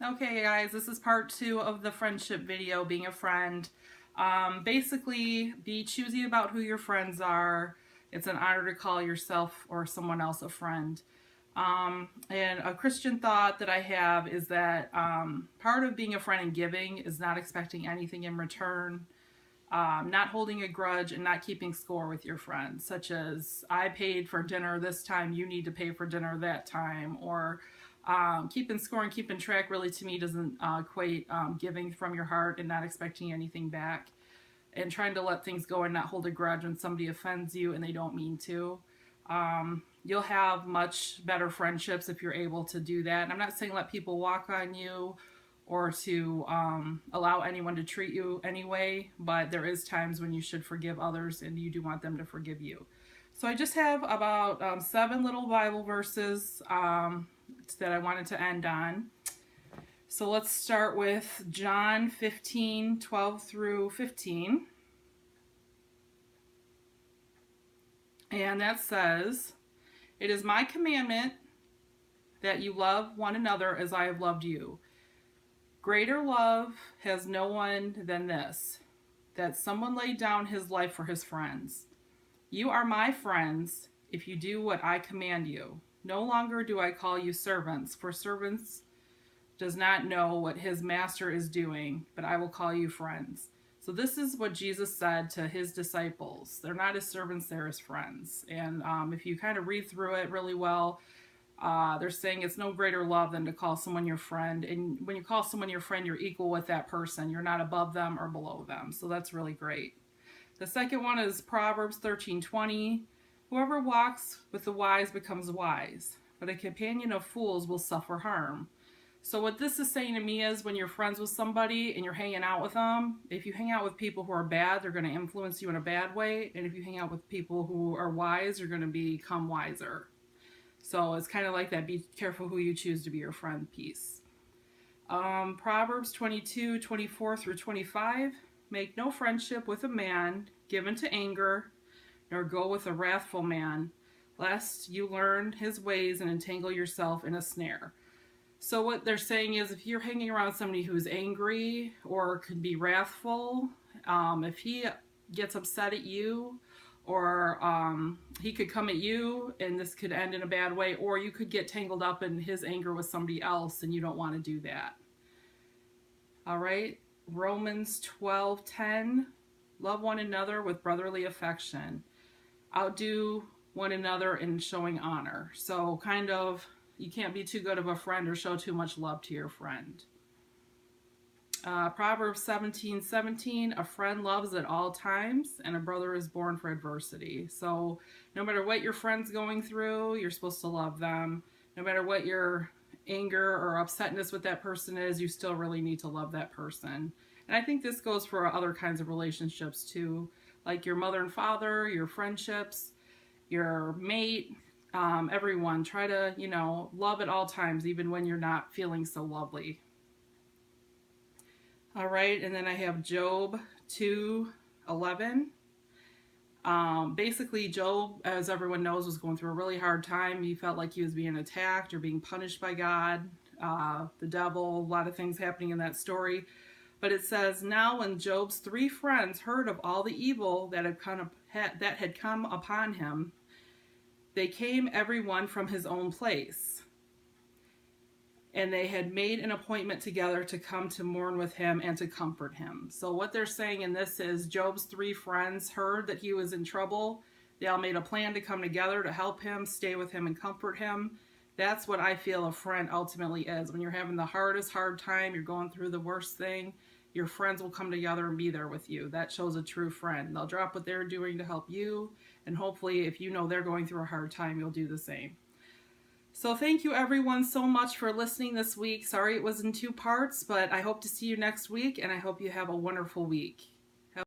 Okay, guys, this is part 2 of the friendship video, being a friend. Basically, be choosy about who your friends are. It's an honor to call yourself or someone else a friend. And a Christian thought that I have is that part of being a friend and giving is not expecting anything in return, not holding a grudge, and not keeping score with your friends, such as I paid for dinner this time, you need to pay for dinner that time, or keeping score and keeping track really to me doesn't equate giving from your heart and not expecting anything back, and trying to let things go and not hold a grudge when somebody offends you and they don't mean to. You'll have much better friendships if you're able to do that. And I'm not saying let people walk on you or to allow anyone to treat you anyway, but there is times when you should forgive others and you do want them to forgive you. So I just have about 7 little Bible verses that I wanted to end on. So let's start with John 15:12 through 15. And that says, "It is my commandment that you love one another as I have loved you. Greater love has no one than this, that someone laid down his life for his friends. You are my friends if you do what I command you. No longer do I call you servants, for servants does not know what his master is doing, but I will call you friends." So this is what Jesus said to his disciples. They're not his servants, they're his friends. And if you kind of read through it really well, they're saying it's no greater love than to call someone your friend. And when you call someone your friend, you're equal with that person. You're not above them or below them. So that's really great. The second one is Proverbs 13:20. "Whoever walks with the wise becomes wise, but a companion of fools will suffer harm." So what this is saying to me is when you're friends with somebody and you're hanging out with them, if you hang out with people who are bad, they're going to influence you in a bad way. And if you hang out with people who are wise, you're going to become wiser. So it's kind of like that, be careful who you choose to be your friend piece. Proverbs 22:24 through 25. "Make no friendship with a man given to anger, nor go with a wrathful man, lest you learn his ways and entangle yourself in a snare." So what they're saying is if you're hanging around somebody who's angry or could be wrathful, if he gets upset at you, or he could come at you and this could end in a bad way, or you could get tangled up in his anger with somebody else and you don't want to do that. All right, Romans 12:10, "Love one another with brotherly affection. Outdo one another in showing honor." So kind of, you can't be too good of a friend or show too much love to your friend. Proverbs 17:17, "A friend loves at all times, and a brother is born for adversity." So no matter what your friend's going through, you're supposed to love them. No matter what your anger or upsetness with that person is, you still really need to love that person. And I think this goes for other kinds of relationships too, like your mother and father, your friendships, your mate, everyone. Try to, love at all times, even when you're not feeling so lovely. All right, and then I have Job 2:11. Basically, Job, as everyone knows, was going through a really hard time. He felt like he was being attacked or being punished by God, the devil, a lot of things happening in that story. But it says, "Now when Job's 3 friends heard of all the evil that had come upon him, they came every one from his own place. And they had made an appointment together to come to mourn with him and to comfort him." So what they're saying in this is Job's 3 friends heard that he was in trouble. They all made a plan to come together to help him, stay with him, and comfort him. That's what I feel a friend ultimately is. When you're having the hardest hard time, you're going through the worst thing, your friends will come together and be there with you. That shows a true friend. They'll drop what they're doing to help you, and hopefully if you know they're going through a hard time, you'll do the same. So thank you everyone so much for listening this week. Sorry it was in 2 parts, but I hope to see you next week, and I hope you have a wonderful week.